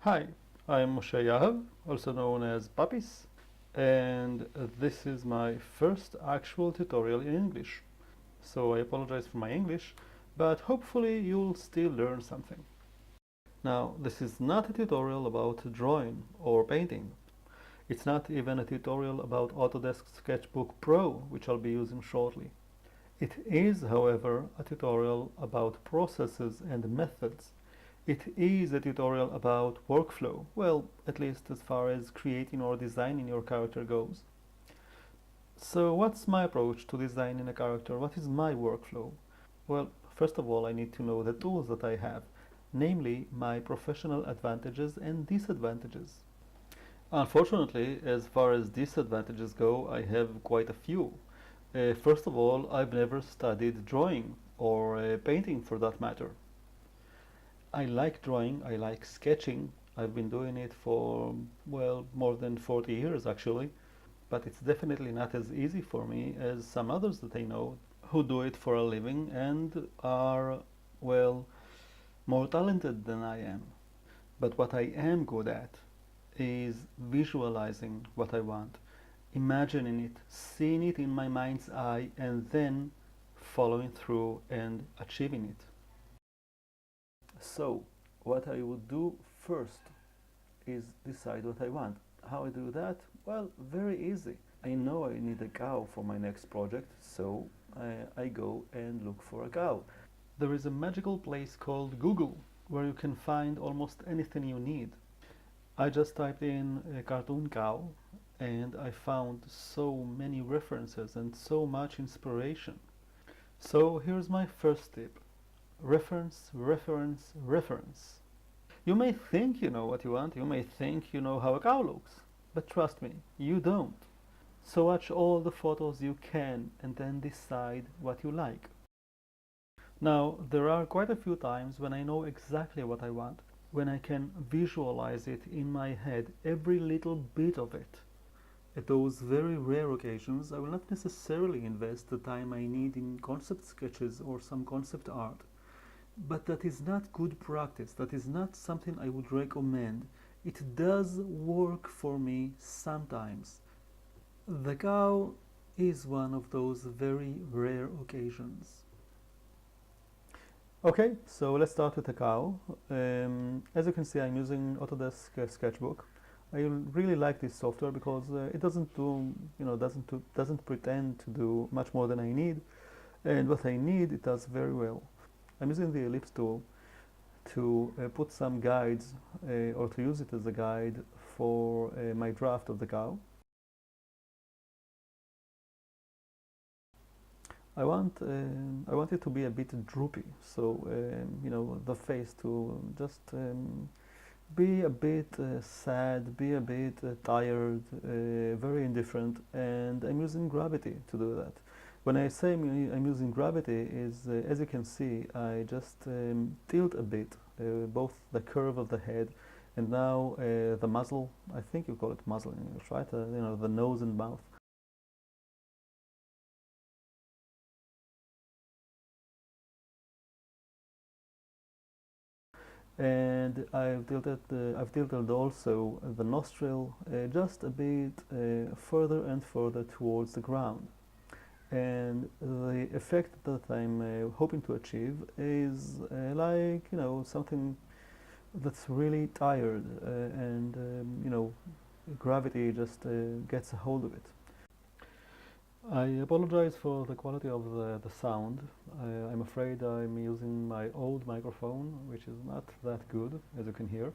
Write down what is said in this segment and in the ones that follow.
Hi, I'm Moshe Yahav, also known as Papis, and this is my first actual tutorial in English. So I apologize for my English, but hopefully you'll still learn something. Now, this is not a tutorial about drawing or painting. It's not even a tutorial about Autodesk SketchBook Pro, which I'll be using shortly. It is, however, a tutorial about processes and methods. It is a tutorial about workflow, well, at least as far as creating or designing your character goes. So what's my approach to designing a character? What is my workflow? Well, first of all, I need to know the tools that I have, namely my professional advantages and disadvantages. Unfortunately, as far as disadvantages go, I have quite a few. First of all, I've never studied drawing or painting for that matter. I like drawing, I like sketching. I've been doing it for, well, more than 40 years actually, but it's definitely not as easy for me as some others that I know who do it for a living and are, well, more talented than I am. But what I am good at is visualizing what I want, imagining it, seeing it in my mind's eye, and then following through and achieving it. So, what I would do first is decide what I want. How I do that? Well, very easy. I know I need a cow for my next project, so I go and look for a cow. There is a magical place called Google where you can find almost anything you need. I just typed in a cartoon cow and I found so many references and so much inspiration. So here's my first tip. Reference, reference, reference. You may think you know what you want, you may think you know how a cow looks, but trust me, you don't. So watch all the photos you can and then decide what you like. Now, there are quite a few times when I know exactly what I want, when I can visualize it in my head, every little bit of it. At those very rare occasions, I will not necessarily invest the time I need in concept sketches or some concept art. But that is not good practice. That is not something I would recommend. It does work for me sometimes. The cow is one of those very rare occasions. Okay, so let's start with the cow. As you can see, I'm using Autodesk SketchBook. I really like this software because it doesn't do, doesn't pretend to do much more than I need, and what I need, it does very well. I'm using the ellipse tool to put some guides or to use it as a guide for my draft of the cow. I want it to be a bit droopy, so the face to just be a bit sad, be a bit tired, very indifferent, and I'm using gravity to do that. When I say I'm using gravity is, as you can see, I just tilt a bit, both the curve of the head and now the muzzle, I think you call it muzzle in English, right? The nose and mouth. And I've tilted also the nostril just a bit further and further towards the ground. And the effect that I'm hoping to achieve is like, something that's really tired and, gravity just gets a hold of it. I apologize for the quality of the sound. I'm afraid I'm using my old microphone, which is not that good, as you can hear.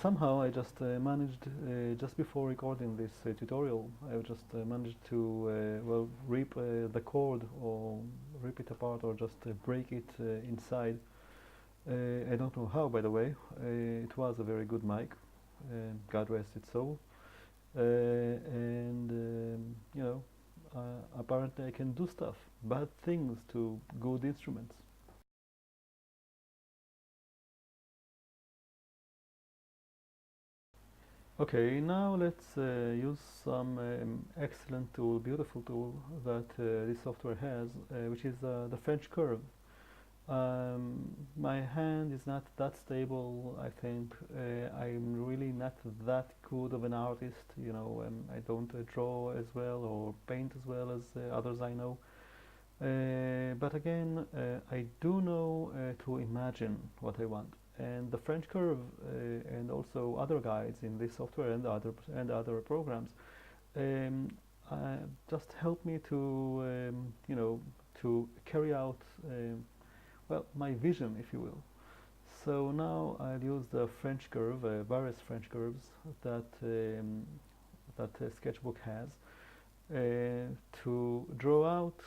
Somehow I just managed, just before recording this tutorial, I just managed to, well, rip the cord or rip it apart or just break it inside. I don't know how, by the way. It was a very good mic, God rest its soul. And, apparently I can do stuff, bad things to good instruments. Okay, now let's use some excellent tool, beautiful tool that this software has, which is the French curve. My hand is not that stable. I think I'm really not that good of an artist. I don't draw as well or paint as well as others I know. But again, I do know to imagine what I want. And the French curve and also other guides in this software and other programs um, just help me to to carry out well, my vision, if you will. So now I'll use the French curve, various French curves that Sketchbook has to draw out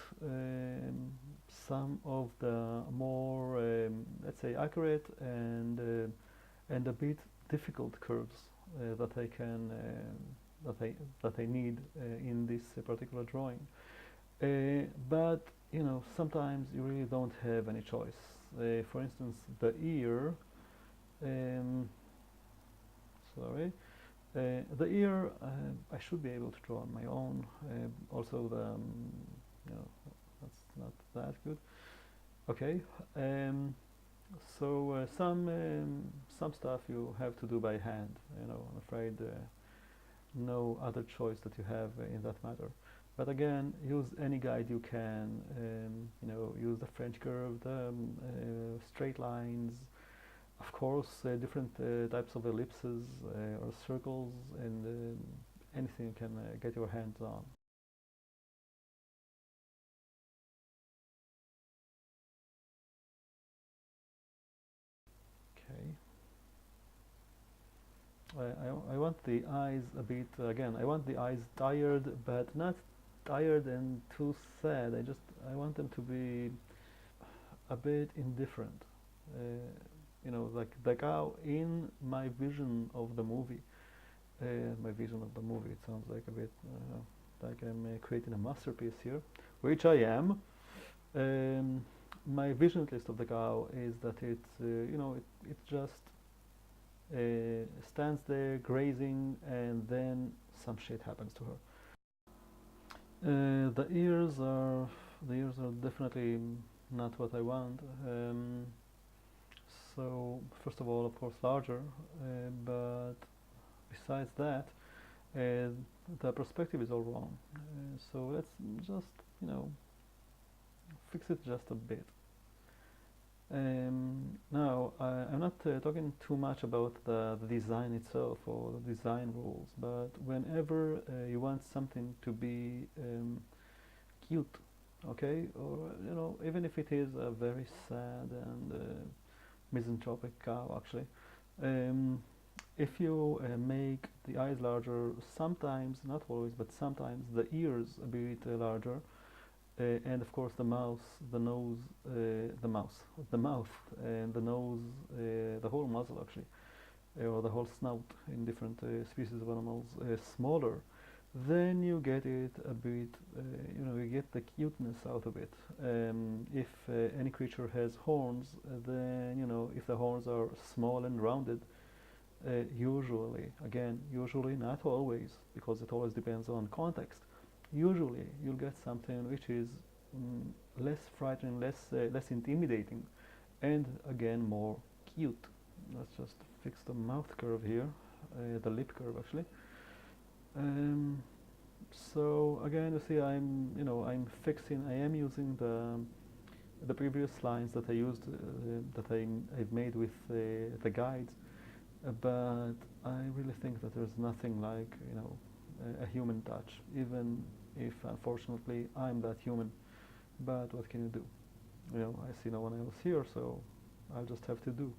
some of the more, let's say, accurate and a bit difficult curves that I can that I need in this particular drawing. But sometimes you really don't have any choice. For instance, the ear. Um, sorry, the ear. I should be able to draw on my own. Also, you know, that's not that good. Okay. So some stuff you have to do by hand. I'm afraid no other choice that you have in that matter. But again, use any guide you can. Use the French curve, the straight lines, of course, different types of ellipses or circles, and anything you can get your hands on. Okay. I want the eyes a bit, again, I want the eyes tired, but not tired and too sad. I want them to be a bit indifferent. Like the cow in my vision of the movie. My vision of the movie. It sounds like a bit like I'm creating a masterpiece here, which I am. My vision, at least, of the cow is that it just stands there grazing, and then some shit happens to her. The ears are definitely not what I want. So first of all, of course, larger, but besides that, uh, the perspective is all wrong. So let's just fix it just a bit. Now, I'm not talking too much about the design itself or the design rules, but whenever you want something to be cute, okay, or even if it is a very sad and misanthropic cow, actually, um, if you make the eyes larger, sometimes, not always, but sometimes the ears a bit larger, and of course the mouth, the nose, the mouth and the nose, the whole muzzle actually, or the whole snout in different species of animals smaller, then you get it a bit, you get the cuteness out of it. If any creature has horns, then if the horns are small and rounded, usually, not always, because it always depends on context. Usually, you'll get something which is less frightening, less intimidating, and again more cute. Let's just fix the mouth curve here, the lip curve actually. So again, you see, I am using the previous lines that I used, I've made with the guides, but I really think that there's nothing like a human touch, even if unfortunately I'm that human. But what can you do? I see no one else here, so I'll just have to do.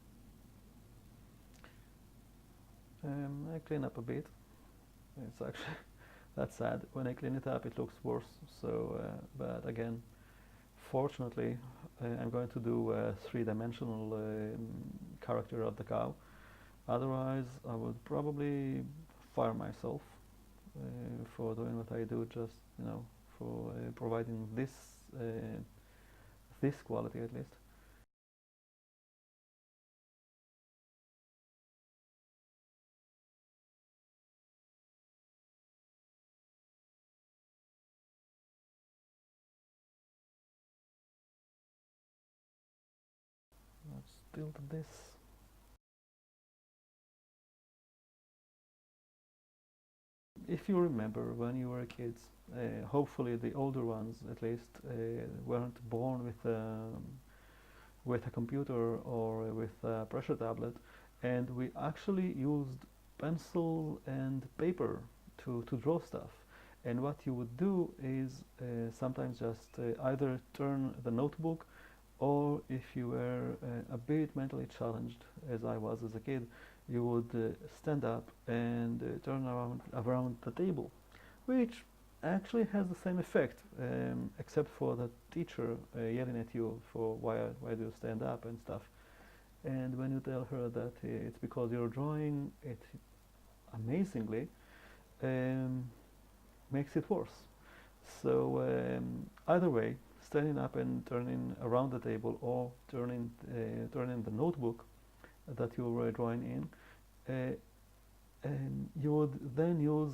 I clean up a bit. It's actually that's sad. When I clean it up, it looks worse. So, but again, fortunately, I'm going to do a three-dimensional character of the cow. Otherwise, I would probably fire myself for doing what I do, just for providing this quality at least. build this. If you remember when you were kids, hopefully the older ones at least weren't born with a computer or with a pressure tablet, and we actually used pencil and paper to draw stuff. And what you would do is sometimes just either turn the notebook, or if you were a bit mentally challenged, as I was as a kid, you would stand up and turn around the table, which actually has the same effect, except for the teacher yelling at you for why do you stand up and stuff. And when you tell her that it's because you're drawing, it amazingly um, makes it worse. So either way, standing up and turning around the table, or turning the notebook that you were drawing in, and you would then use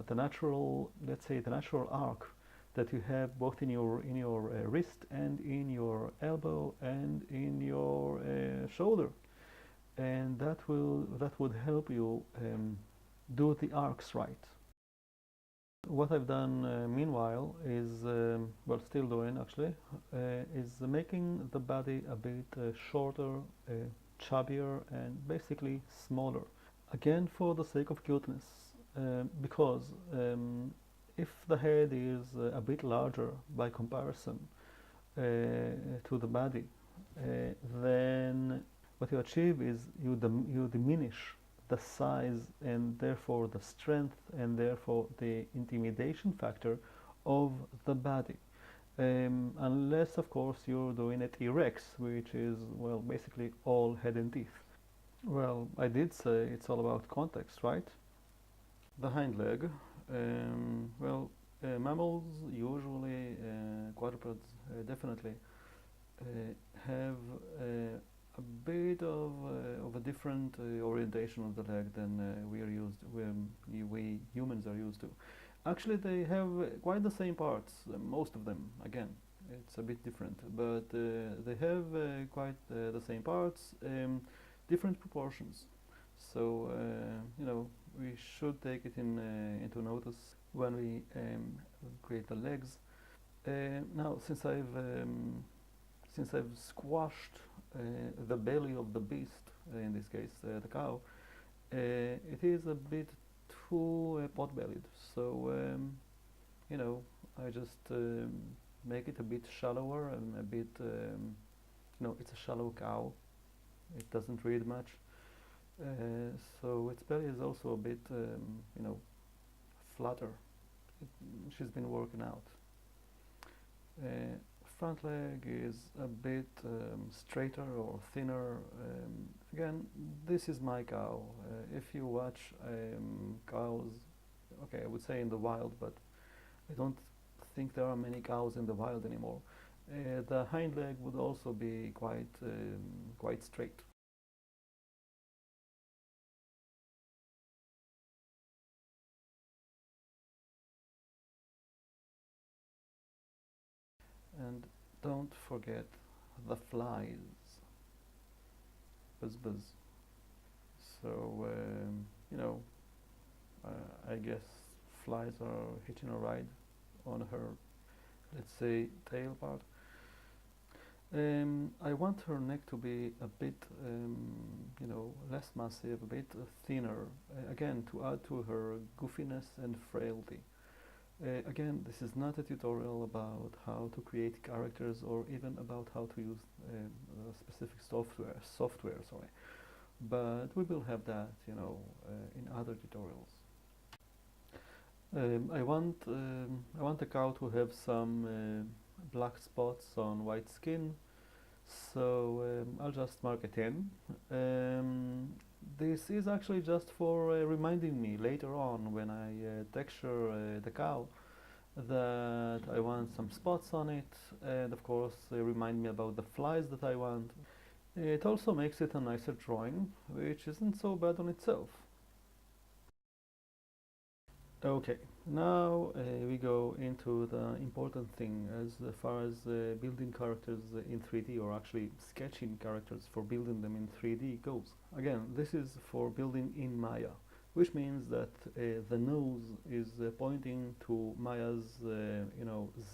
the natural, let's say, the natural arc that you have both in your wrist and in your elbow and in your shoulder, and that would help you do the arcs right. What I've done meanwhile is, well, still doing actually, is making the body a bit shorter, chubbier, and basically smaller. Again, for the sake of cuteness, because if the head is a bit larger by comparison to the body, then what you achieve is you diminish the size and therefore the strength and therefore the intimidation factor of the body. Unless, of course, you're doing it erect, which is, well, basically all head and teeth. Well, I did say it's all about context, right? The hind leg. Well, mammals usually, quadrupeds definitely, have a bit of a different orientation of the leg than we humans are used to. Actually, they have quite the same parts, most of them. Again, it's a bit different, but they have quite the same parts, different proportions. So we should take it into notice when we create the legs. Now, since I've squashed the belly of the beast, in this case the cow, it is a bit too pot-bellied. So I just make it a bit shallower and a bit. It's a shallow cow. It doesn't read much, so its belly is also a bit, flatter. She's been working out. Front leg is a bit straighter or thinner. Again, this is my cow. If you watch cows, okay, I would say in the wild, but I don't think there are many cows in the wild anymore. The hind leg would also be quite straight. And don't forget the flies. Buzz buzz. So, I guess flies are hitching a ride on her, let's say, tail part. I want her neck to be a bit, less massive, a bit thinner, again, to add to her goofiness and frailty. Again, this is not a tutorial about how to create characters or even about how to use a specific software, sorry. But we will have that, in other tutorials. I want the cow to have some black spots on white skin, so I'll just mark it in. This is actually just for reminding me later on when I texture the cow that I want some spots on it, and of course remind me about the flies that I want. It also makes it a nicer drawing, which isn't so bad on itself. Okay, now we go into the important thing as far as building characters in 3D, or actually sketching characters for building them in 3D goes. Again, this is for building in Maya, which means that the nose is pointing to Maya's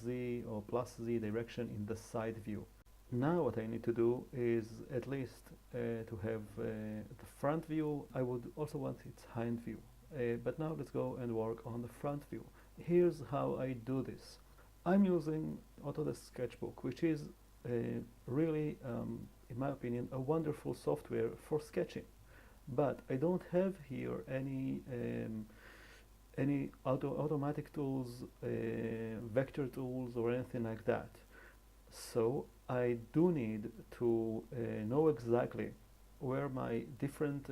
Z or plus Z direction in the side view. Now what I need to do is at least to have the front view. I would also want its hind view. But now let's go and work on the front view. Here's how I do this. I'm using Autodesk SketchBook, which is really, in my opinion, a wonderful software for sketching. But I don't have here any automatic tools, vector tools, or anything like that. So I do need to know exactly where my different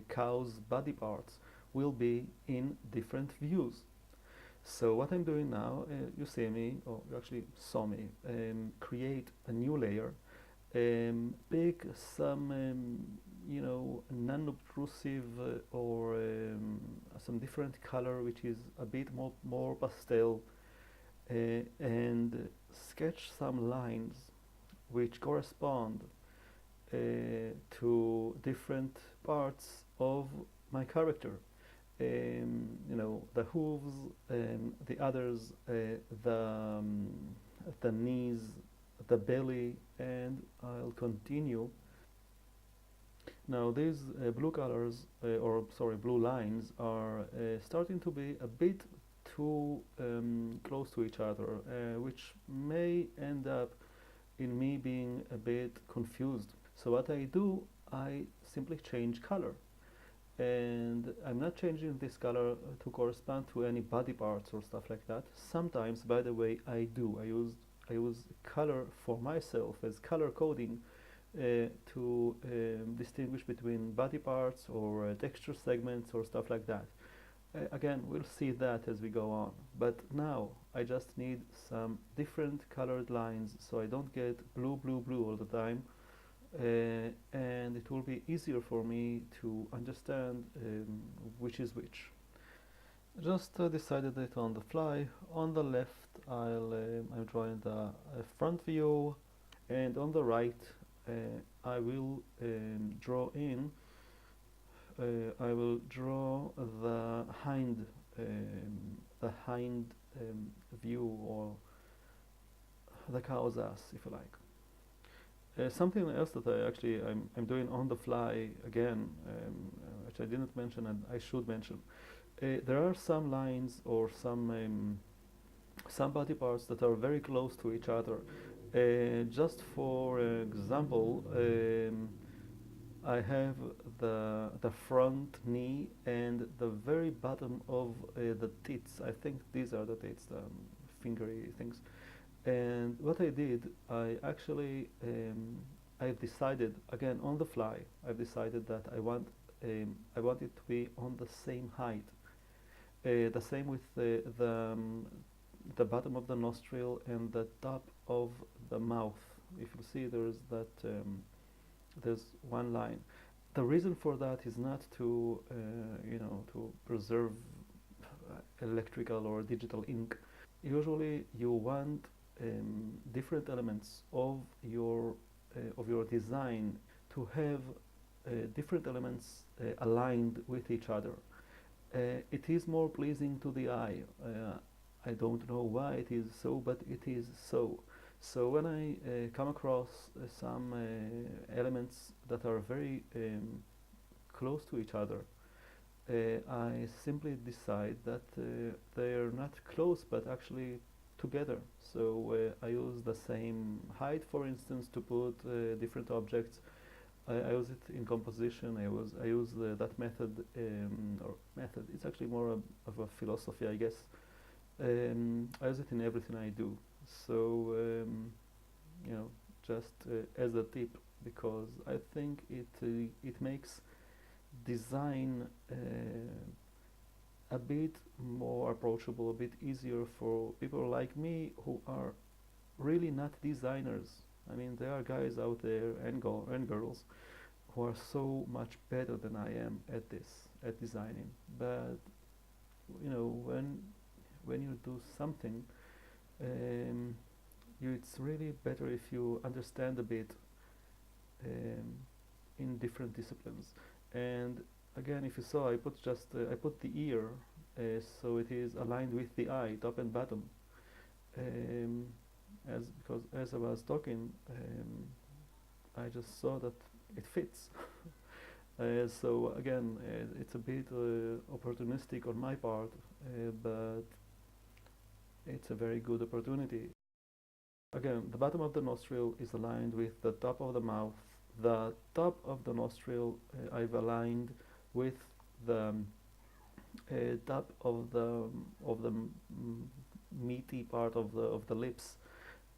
cow's body parts will be in different views. So what I'm doing now, you see me, or you actually saw me, create a new layer, pick some, non-obtrusive or some different color which is a bit more pastel, and sketch some lines which correspond to different parts of my character. The hooves, the others, the knees, the belly, and I'll continue. Now these blue colors, blue lines are starting to be a bit too close to each other, which may end up in me being a bit confused. So what I do, I simply change color. And I'm not changing this color to correspond to any body parts or stuff like that. Sometimes, by the way, I do. I use color for myself as color coding to distinguish between body parts or texture segments or stuff like that. Again, we'll see that as we go on. But now I just need some different colored lines so I don't get blue, blue, blue all the time. And it will be easier for me to understand which is which. Just decided it on the fly. On the left, I'm drawing the front view, and on the right, I will draw in. I will draw the hind view, or the cow's ass, if you like. Something else that I'm doing on the fly again, which I didn't mention and I should mention. There are some lines or some body parts that are very close to each other. Just for example, I have the front knee and the very bottom of the tits. I think these are the tits, the fingery things. And what I did, I've decided, again on the fly, I've decided that I want it to be on the same height. The same with the bottom of the nostril and the top of the mouth. If you see, there's one line. The reason for that is not to to preserve electrical or digital ink. Usually, you want different elements of your design to have different elements aligned with each other. It is more pleasing to the eye. I don't know why it is so, but it is so. So when I come across some elements that are very close to each other, I simply decide that they are not close but actually together. So I use the same height, for instance, to put different objects. I use it in composition. I use that method, It's actually more of a philosophy, I guess. I use it in everything I do. So just as a tip, because I think it makes design a bit more approachable, a bit easier for people like me who are really not designers. I mean, there are guys out there and girls who are so much better than I am at designing. But when you do something, um, it's really better if you understand a bit um, in different disciplines. And again, if you saw, I put the ear so it is aligned with the eye, top and bottom. Um, because as I was talking, I just saw that it fits. So again, it's a bit opportunistic on my part, but it's a very good opportunity. Again, the bottom of the nostril is aligned with the top of the mouth. The top of the nostril I've aligned with the top of the meaty part of the lips.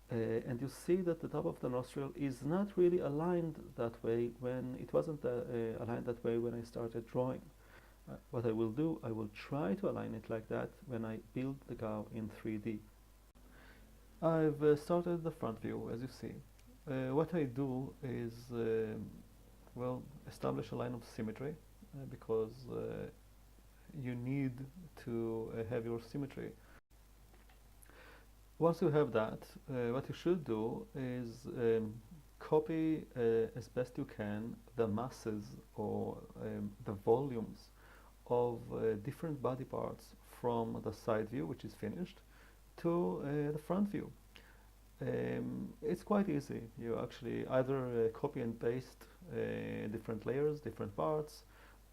And you see that the top of the nostril is not really aligned that way when it wasn't aligned that way when I started drawing. What I will do, I will try to align it like that when I build the cow in 3D. I've started the front view, as you see. What I do is, well, establish a line of symmetry because you need to have your symmetry. Once you have that, what you should do is copy as best you can the masses or the volumes of different body parts from the side view, which is finished, to the front view. It's quite easy. You actually either copy and paste different layers, different parts,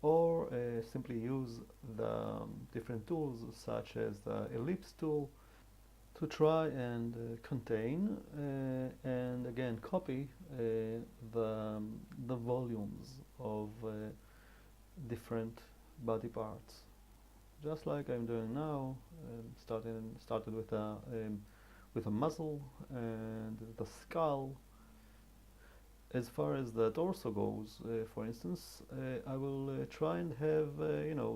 or simply use the different tools such as the ellipse tool to try and contain and again copy the volumes of different body parts, just like I'm doing now. Started with a muzzle and the skull. As far as the torso goes, for instance, I will try and have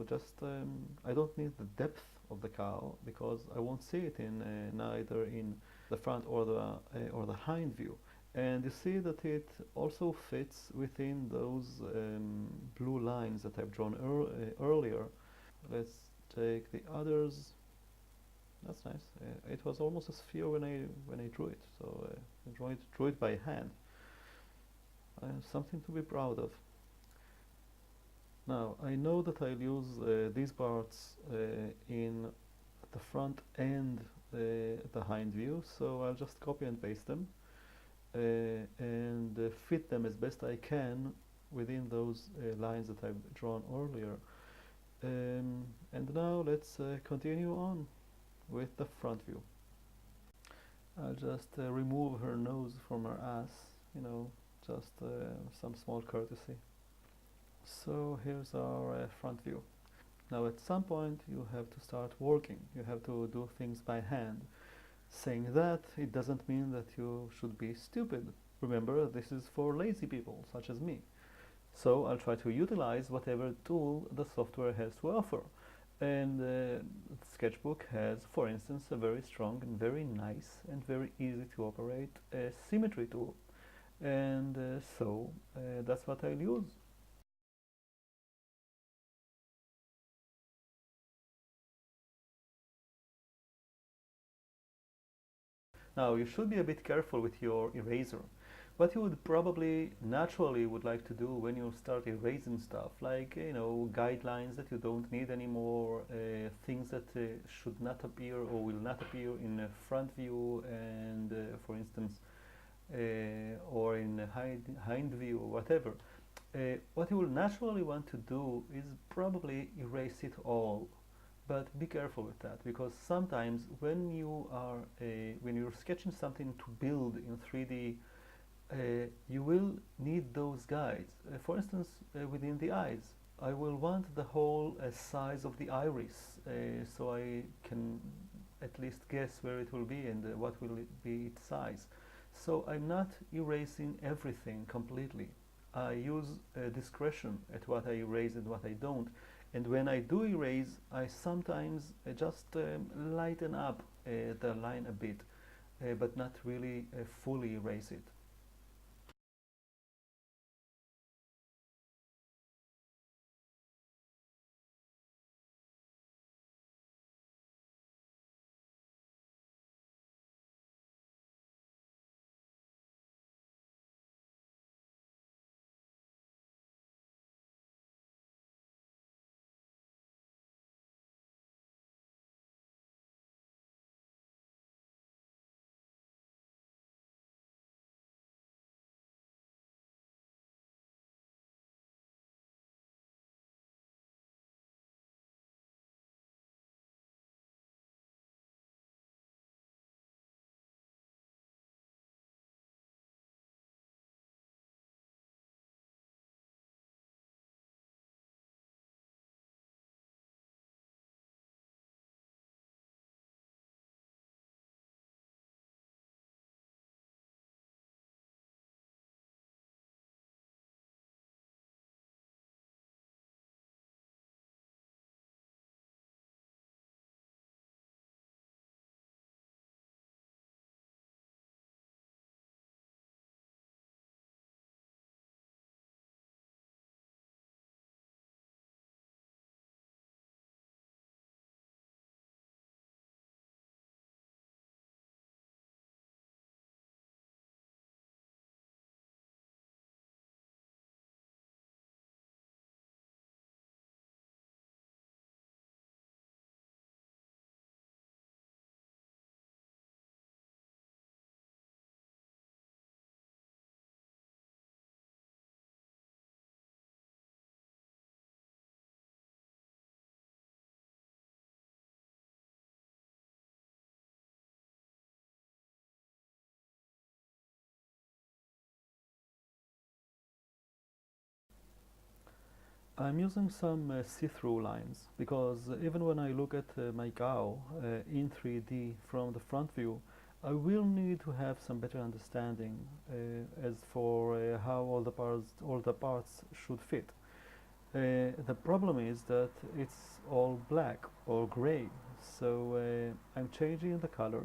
just I don't need the depth of the cow because I won't see it in neither in the front or the hind view. And you see that it also fits within those blue lines that I've drawn earlier. Let's take the others. That's nice. It was almost a sphere when I drew it, so I drew it by hand. Something to be proud of. Now I know that I'll use these parts in the front and the hind view, so I'll just copy and paste them and fit them as best I can within those lines that I've drawn earlier. And now let's continue on with the front view. I'll just remove her nose from her ass, just some small courtesy. So here's our front view. Now at some point you have to start working. You have to do things by hand. Saying that, it doesn't mean that you should be stupid. Remember, this is for lazy people such as me. So I'll try to utilize whatever tool the software has to offer. And SketchBook has, for instance, a very strong and very nice and very easy to operate symmetry tool. And so that's what I'll use. Now you should be a bit careful with your eraser. What you would probably naturally would like to do when you start erasing stuff, like guidelines that you don't need anymore, things that should not appear or will not appear in a front view, and for instance, or in a hind view or whatever. What you will naturally want to do is probably erase it all. But be careful with that, because sometimes when you're sketching something to build in 3D, you will need those guides. For instance, within the eyes, I will want the whole size of the iris, so I can at least guess where it will be and what will it be its size. So I'm not erasing everything completely. I use discretion at what I erase and what I don't. And when I do erase, I sometimes just lighten up the line a bit, but not really fully erase it. I'm using some see-through lines because even when I look at my cow in 3D from the front view, I will need to have some better understanding as for how all the parts should fit. The problem is that it's all black or gray, so I'm changing the color,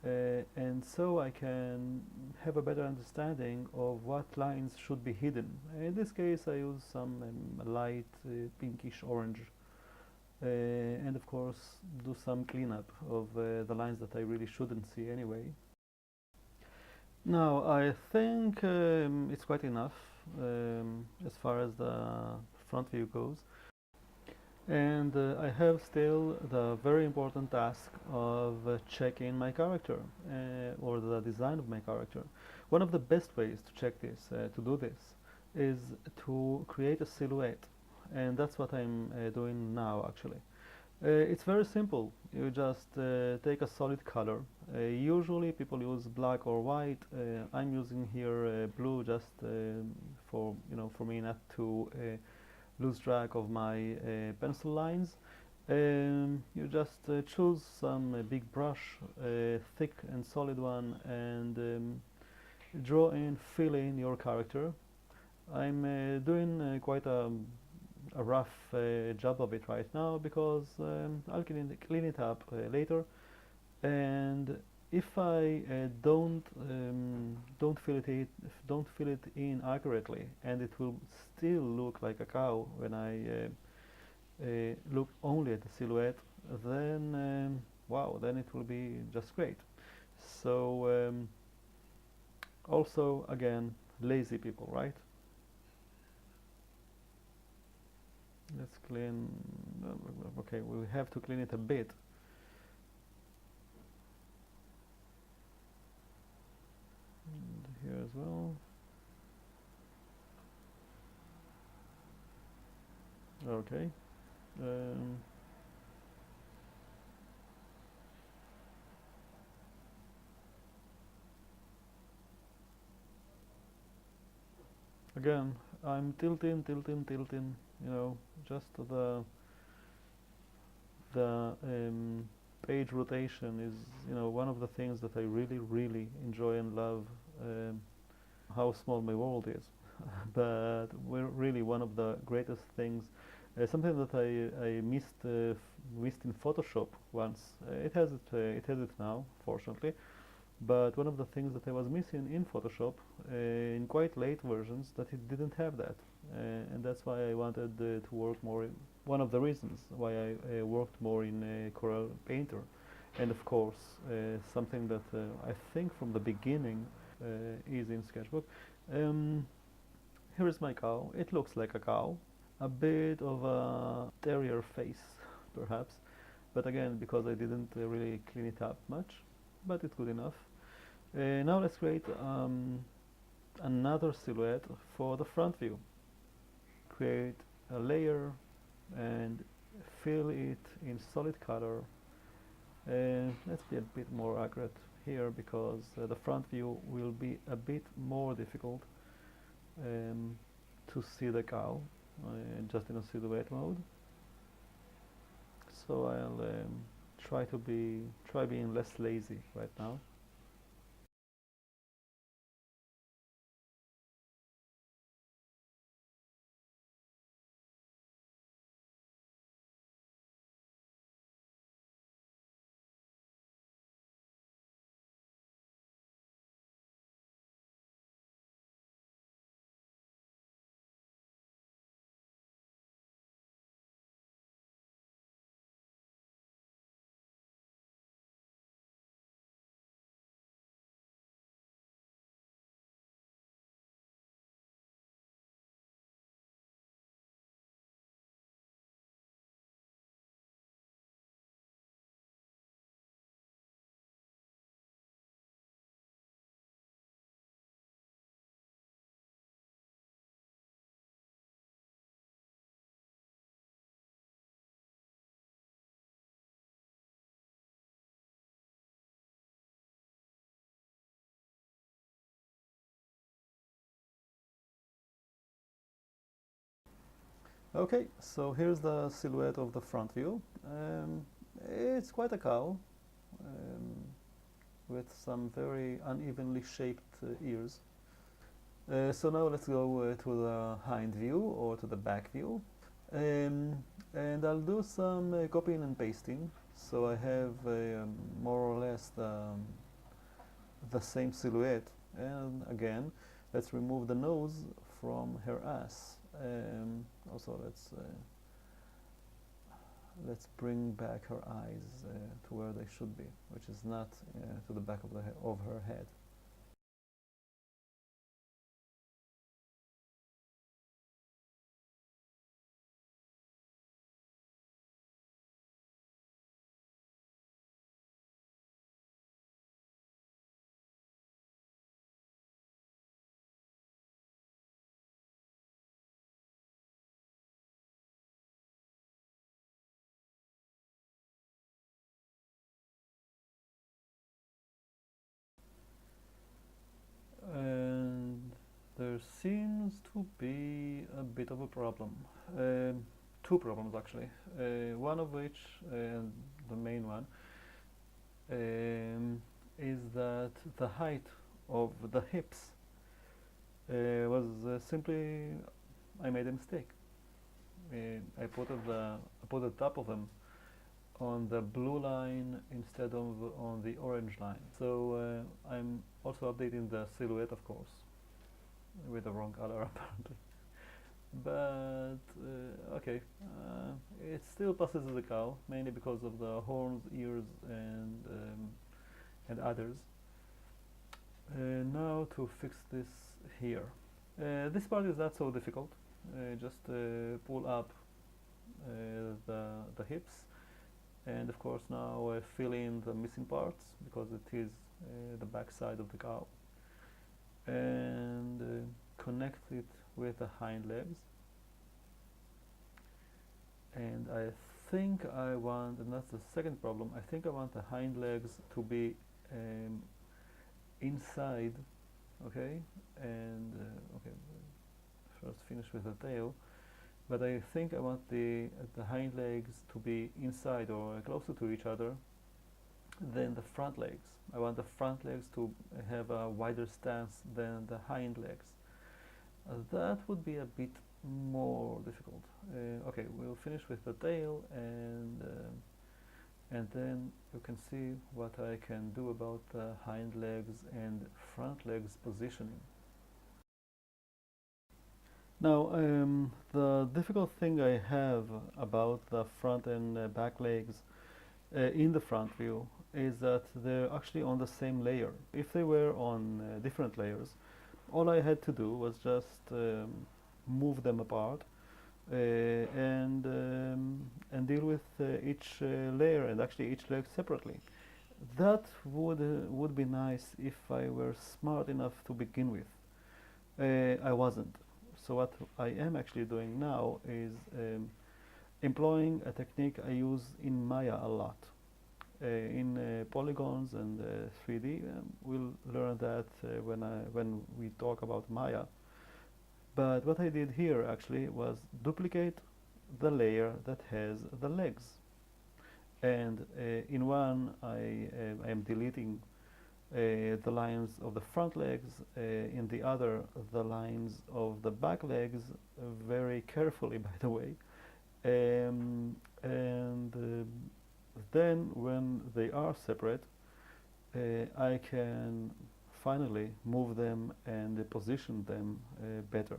and so I can have a better understanding of what lines should be hidden. In this case, I use some light pinkish orange, and of course do some cleanup of the lines that I really shouldn't see anyway. Now I think it's quite enough as far as the front view goes. And I have still the very important task of checking my character or the design of my character. One of the best ways to check this, to do this, is to create a silhouette, and that's what I'm doing now actually. It's very simple. You just take a solid color. Usually people use black or white. I'm using here blue just for for me not to lose track of my pencil lines. You just choose some big brush, thick and solid one, and draw in, fill in your character. I'm doing quite a rough job of it right now because I'll clean it up later. And if I don't fill it in accurately, and it will still look like a cow when I look only at the silhouette, then wow, then it will be just great. So also again, lazy people, right? Let's clean. Okay, we have to clean it a bit. And here as well. Okay. Um, Again, I'm tilting, just the page rotation is, one of the things that I really enjoy and love. How small my world is, but we're really one of the greatest things. Something that I missed in Photoshop once. It has it now, fortunately. But one of the things that I was missing in Photoshop in quite late versions that it didn't have that, and that's why I wanted to work more. One of the reasons why I worked more in Corel Painter, and of course something that I think from the beginning is in SketchBook. Um, Here is my cow. It looks like a cow, a bit of a terrier face, perhaps, but again because I didn't really clean it up much, but it's good enough. Now let's create another silhouette for the front view. Create a layer and fill it in solid color. Let's be a bit more accurate here because the front view will be a bit more difficult um, to see the cow just in a silhouette mode. So I'll try being less lazy right now. Okay, so here's the silhouette of the front view. It's quite a cow um, with some very unevenly shaped ears. So now let's go to the hind view or to the back view. Um, and I'll do some copying and pasting. So I have more or less the same silhouette. And again, let's remove the nose from her ass. Also, let's bring back her eyes to where they should be, which is not to the back of of her head. And there seems to be a bit of a problem. Two problems actually. One of which, the main one, is that the height of the hips was simply I made a mistake. I put the top of them on the blue line instead of on the orange line. So I'm also updating the silhouette, of course, with the wrong color apparently. But okay, it still passes as a cow, mainly because of the horns, ears, and others. Now to fix this here. This part is not so difficult. Just pull up the hips, and of course now fill in the missing parts because it is the back side of the cow, and connect it with the hind legs. And I think I want, and that's the second problem, I think I want the hind legs to be inside, okay, and okay, first finish with the tail, but I think I want the hind legs to be inside or closer to each other than the front legs. I want the front legs to have a wider stance than the hind legs. That would be a bit more difficult. Okay, we'll finish with the tail, and then you can see what I can do about the hind legs and front legs positioning. Now, the difficult thing I have about the front and back legs in the front view is that they're actually on the same layer. If they were on different layers, all I had to do was just move them apart and deal with each layer and actually each leg separately. That would be nice if I were smart enough to begin with. I wasn't. So what I am actually doing now is employing a technique I use in Maya a lot. In polygons and 3D, we'll learn that when we talk about Maya. But what I did here actually was duplicate the layer that has the legs. And in one, I am deleting the lines of the front legs, in the other, the lines of the back legs, very carefully, by the way. And then, when they are separate, I can finally move them and position them better.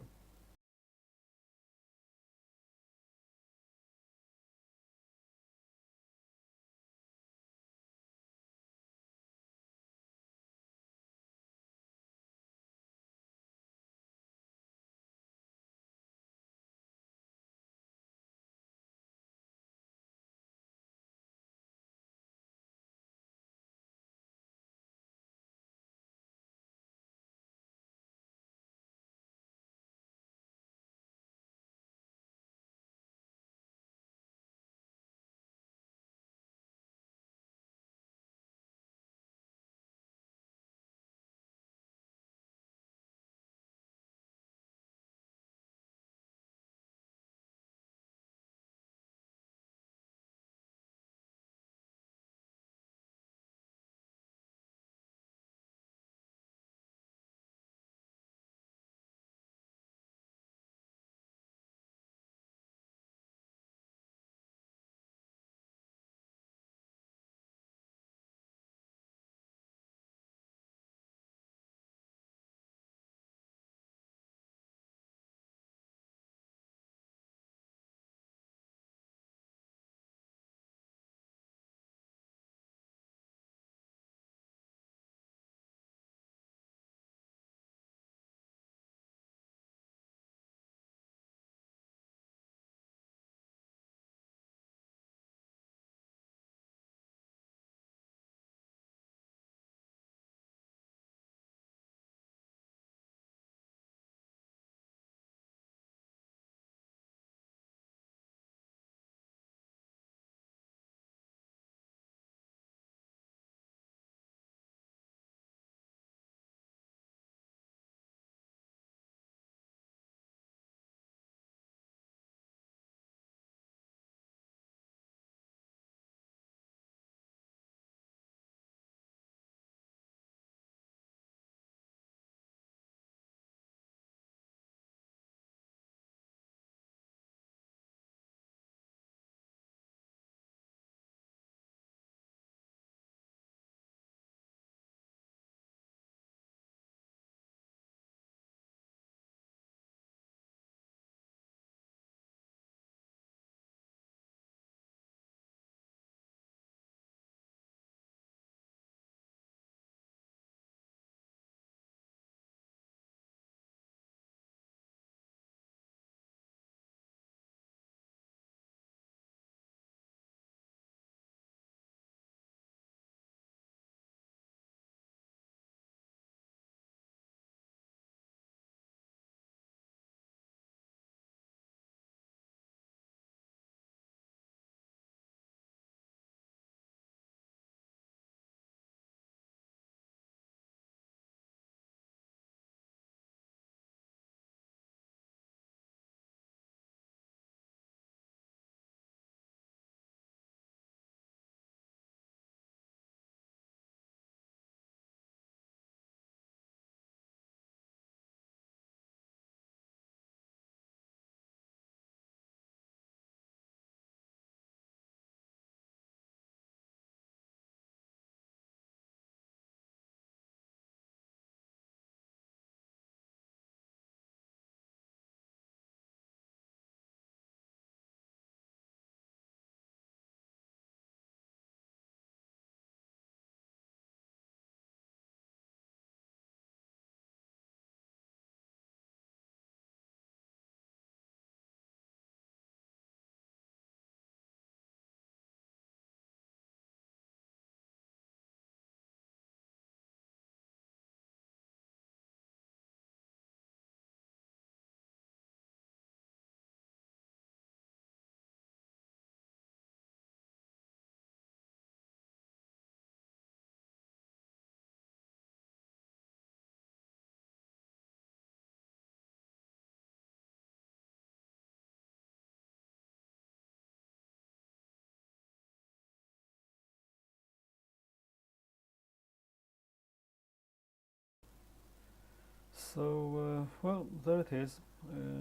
So, well, there it is.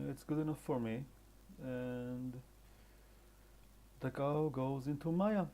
It's good enough for me. And the cow goes into Maya.